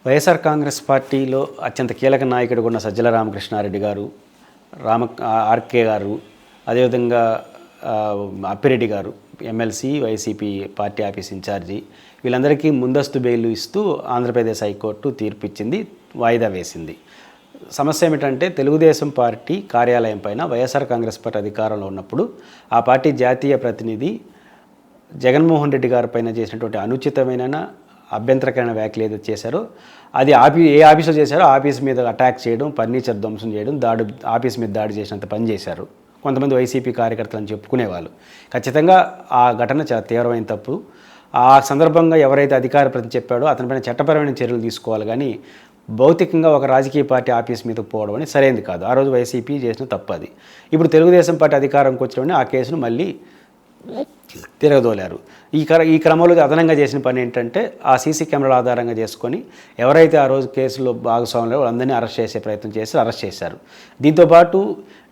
వైఎస్ఆర్ కాంగ్రెస్ పార్టీలో అత్యంత కీలక నాయకుడు ఉన్న సజ్జల రామకృష్ణారెడ్డి గారు, ఆర్కే గారు, అదేవిధంగా అప్పిరెడ్డి గారు MLC, YCP party office in charge, వీళ్ళందరికీ ముందస్తు బెయిల్ ఇస్తూ ఆంధ్రప్రదేశ్ హైకోర్టు తీర్పు ఇచ్చింది, వాయిదా వేసింది. సమస్య ఏమిటంటే తెలుగుదేశం పార్టీ కార్యాలయం పైన వైఎస్ఆర్ కాంగ్రెస్ పార్టీ అధికారంలో ఉన్నప్పుడు ఆ పార్టీ జాతీయ ప్రతినిధి జగన్మోహన్ రెడ్డి గారి పైన చేసినటువంటి అనుచితమైన అభ్యంతరకరమైన వ్యాఖ్యలు ఏదైతే చేశారో అది ఏ ఆఫీసులో చేశారో ఆఫీస్ మీద అటాక్ చేయడం, ఫర్నిచర్ ధ్వంసం చేయడం, ఆఫీస్ మీద దాడి చేసినంత పని చేశారు. కొంతమంది వైసీపీ కార్యకర్తలు అని చెప్పుకునేవాళ్ళు. ఖచ్చితంగా ఆ ఘటన చాలా తీవ్రమైన తప్పు. ఆ సందర్భంగా ఎవరైతే అధికార ప్రతినిధి చెప్పాడో అతనిపైన చట్టపరమైన చర్యలు తీసుకోవాలి, కానీ భౌతికంగా ఒక రాజకీయ పార్టీ ఆఫీస్ మీదకు పోవడం అనేది సరైనది కాదు. ఆ రోజు వైసీపీ చేసిన తప్పు అది. ఇప్పుడు తెలుగుదేశం పార్టీ అధికారంకి వచ్చిన ఆ కేసును మళ్ళీ తిరగదోలారు. ఈ క్రమంలో అదనంగా చేసిన పని ఏంటంటే ఆ సీసీ కెమెరాల ఆధారంగా చేసుకొని ఎవరైతే ఆ రోజు కేసులో భాగస్వాములు వాళ్ళందరినీ అరెస్ట్ చేసే ప్రయత్నం చేసి అరెస్ట్ చేశారు. దీంతోపాటు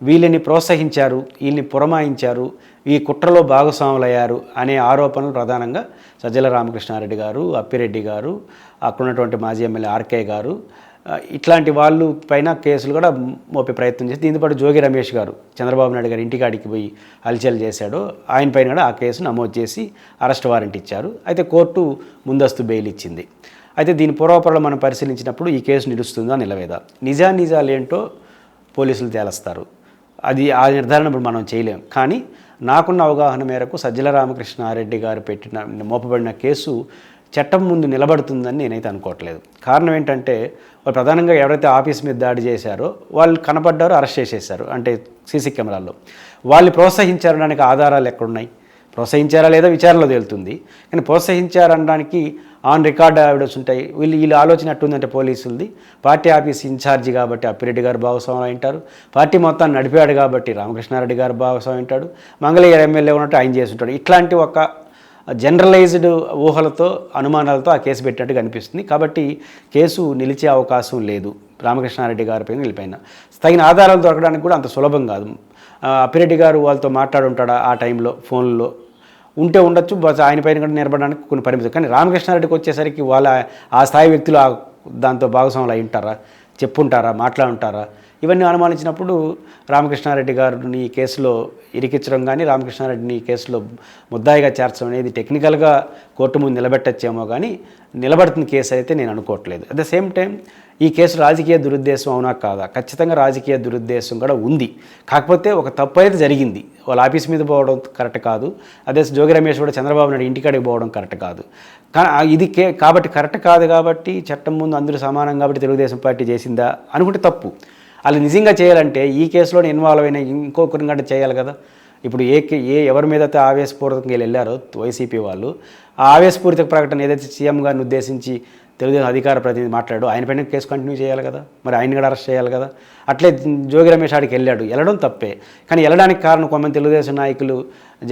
వీళ్ళని ప్రోత్సహించారు, వీళ్ళని పురమాయించారు, ఈ కుట్రలో భాగస్వాములయ్యారు అనే ఆరోపణలు ప్రధానంగా సజ్జల రామకృష్ణారెడ్డి గారు, అప్పిరెడ్డి గారు, అక్కడ ఉన్నటువంటి మాజీ ఎమ్మెల్యే ఆర్కే గారు, ఇట్లాంటి వాళ్ళు పైన కేసులు కూడా మోపే ప్రయత్నం చేసి, దీంతోపాటు జోగి రమేష్ గారు చంద్రబాబు నాయుడు గారు ఇంటికాడికి పోయి హల్చల్ చేశాడో ఆయన పైన కూడా ఆ కేసు నమోదు చేసి అరెస్ట్ వారెంట్ ఇచ్చారు. అయితే కోర్టు ముందస్తు బెయిల్ ఇచ్చింది. అయితే దీని పూర్వపరాలు మనం పరిశీలించినప్పుడు ఈ కేసు నిలుస్తుందా నిలవేదా, నిజాలు ఏంటో పోలీసులు తేలుస్తారు. అది ఆ నిర్ధారణ ఇప్పుడు మనం చేయలేం. కానీ నాకున్న అవగాహన మేరకు సజ్జల రామకృష్ణారెడ్డి గారు మోపబడిన కేసు చట్టం ముందు నిలబడుతుందని నేనైతే అనుకోవట్లేదు. కారణం ఏంటంటే వాళ్ళు ప్రధానంగా ఎవరైతే ఆఫీస్ మీద దాడి చేశారో వాళ్ళు కనపడ్డారో అరెస్ట్ చేసేశారు, అంటే సీసీ కెమెరాల్లో. వాళ్ళు ప్రోత్సహించారనడానికి ఆధారాలు ఎక్కడున్నాయి? ప్రోత్సహించారా లేదా విచారణలో తేలుతుంది. కానీ ప్రోత్సహించారనడానికి ఆన్ రికార్డ్ ఎవిడెన్స్ ఉంటాయి. వీళ్ళు ఆలోచన ఎట్టుందంటే పోలీసులది, పార్టీ ఆఫీస్ ఇన్ఛార్జి కాబట్టి అప్పిరెడ్డి గారు భాగస్వామి అంటారు, పార్టీ మొత్తాన్ని నడిపాడు కాబట్టి రామకృష్ణారెడ్డి గారు భాగస్వామి అంటాడు, మంగళగిరి ఎమ్మెల్యే ఉన్నట్టు ఆయన చేస్తుంటాడు. ఇట్లాంటి ఒక జనరలైజ్డ్ ఊహలతో, అనుమానాలతో ఆ కేసు పెట్టినట్టుగా అనిపిస్తుంది. కాబట్టి కేసు నిలిచే అవకాశం లేదు. రామకృష్ణారెడ్డి గారి పైన వీళ్ళపైన తగిన ఆధారాలు దొరకడానికి కూడా అంత సులభం కాదు. అప్పిరెడ్డి గారు వాళ్ళతో మాట్లాడుంటాడా ఆ టైంలో ఫోన్లో ఉంటే ఉండొచ్చు, ఆయన పైన కూడా నిలబడడానికి కొన్ని పరిమితులు. కానీ రామకృష్ణారెడ్డికి వచ్చేసరికి వాళ్ళ ఆ స్థాయి వ్యక్తులు దాంతో భాగస్వాములు అయి ఉంటారా, చెప్పుంటారా, మాట్లాడుంటారా, ఇవన్నీ అనుమానించినప్పుడు రామకృష్ణారెడ్డి గారిని ఈ కేసులో ఇరికించడం కానీ రామకృష్ణారెడ్డిని ఈ కేసులో ముద్దాయిగా చేర్చడం అనేది టెక్నికల్గా కోర్టు ముందు నిలబెట్టచ్చేమో కానీ నిలబడుతున్న కేసు అయితే నేను అనుకోవట్లేదు. అట్ ద సేమ్ టైం ఈ కేసు రాజకీయ దురుద్దేశం అవునా కాదా? ఖచ్చితంగా రాజకీయ దురుద్దేశం కూడా ఉంది. కాకపోతే ఒక తప్పు అయితే జరిగింది. వాళ్ళ ఆఫీస్ మీద పోవడం కరెక్ట్ కాదు. అదే జోగి రమేష్ కూడా చంద్రబాబు నాయుడు ఇంటికాడికి పోవడం కరెక్ట్ కాదు. కానీ ఇది కాబట్టి కరెక్ట్ కాదు కాబట్టి చట్టం ముందు అందరూ సమానం కాబట్టి తెలుగుదేశం పార్టీ చేసిందా అనుకుంటే తప్పు. వాళ్ళు నిజంగా చేయాలంటే ఈ కేసులోనే ఇన్వాల్వ్ అయిన ఇంకొకరిని కంటే చేయాలి కదా. ఇప్పుడు ఎవరి మీద అయితే ఆవేశపూర్వకంగా వెళ్ళారో వైసీపీ వాళ్ళు, ఆ ఆవేశపూరిత ప్రకటన ఏదైతే సీఎం గారిని ఉద్దేశించి తెలుగుదేశం అధికార ప్రతినిధి మాట్లాడు, ఆయన పైన కేసు కంటిన్యూ చేయాలి కదా, మరి ఆయన కూడా అరెస్ట్ చేయాలి కదా. అట్లే జోగి రమేష్ ఆడికి వెళ్ళడం తప్పే. కానీ వెళ్ళడానికి కారణం కొంతమంది తెలుగుదేశం నాయకులు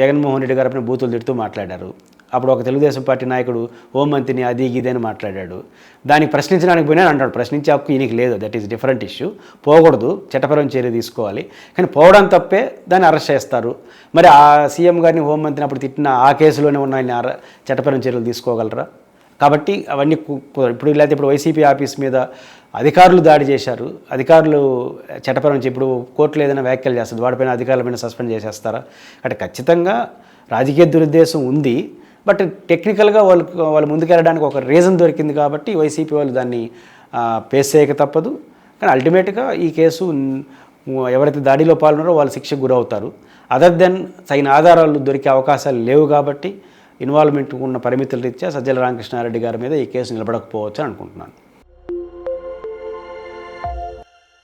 జగన్మోహన్ రెడ్డి గారి పైన బూతులు తిడుతూ మాట్లాడారు. అప్పుడు ఒక తెలుగుదేశం పార్టీ నాయకుడు హోంమంత్రిని అది ఇది అని మాట్లాడాడు. దానికి ప్రశ్నించడానికి పోయినా అంటాడు, ప్రశ్నించే హక్కు ఈయనకి లేదు, దట్ ఈస్ డిఫరెంట్ ఇష్యూ. పోకూడదు, చట్టపరమైన చర్య తీసుకోవాలి. కానీ పోవడం తప్పే, దాన్ని అరెస్ట్ చేస్తారు. మరి ఆ సీఎం గారిని హోంమంత్రిని అప్పుడు తిట్టిన ఆ కేసులోనే ఉన్న ఆయన చట్టపరమైన చర్యలు తీసుకోగలరా? కాబట్టి అవన్నీ ఇప్పుడు వైసీపీ ఆఫీస్ మీద అధికారులు దాడి చేశారు. అధికారులు చట్టపరం ఇప్పుడు కోర్టులో ఏదైనా వ్యాఖ్యలు చేస్తారు, వాడిపైన అధికారులపైన సస్పెండ్ చేసేస్తారా? అంటే ఖచ్చితంగా రాజకీయ దురుద్దేశం ఉంది. బట్ టెక్నికల్గా వాళ్ళు ముందుకెళ్ళడానికి ఒక రీజన్ దొరికింది కాబట్టి వైసీపీ వాళ్ళు దాన్ని ఫేస్ చేయక తప్పదు. కానీ అల్టిమేట్గా ఈ కేసు ఎవరైతే దాడిలో పాల్గొన్నారో వాళ్ళు శిక్షకు గురవుతారు. అదర్ దెన్ తగిన ఆధారాలు దొరికే అవకాశాలు లేవు కాబట్టి ఇన్వాల్వ్మెంట్ ఉన్న పరిమితుల రీత్యా సజ్జల రామకృష్ణారెడ్డి గారి మీద ఈ కేసు నిలబడకపోవచ్చు అని అనుకుంటున్నాను.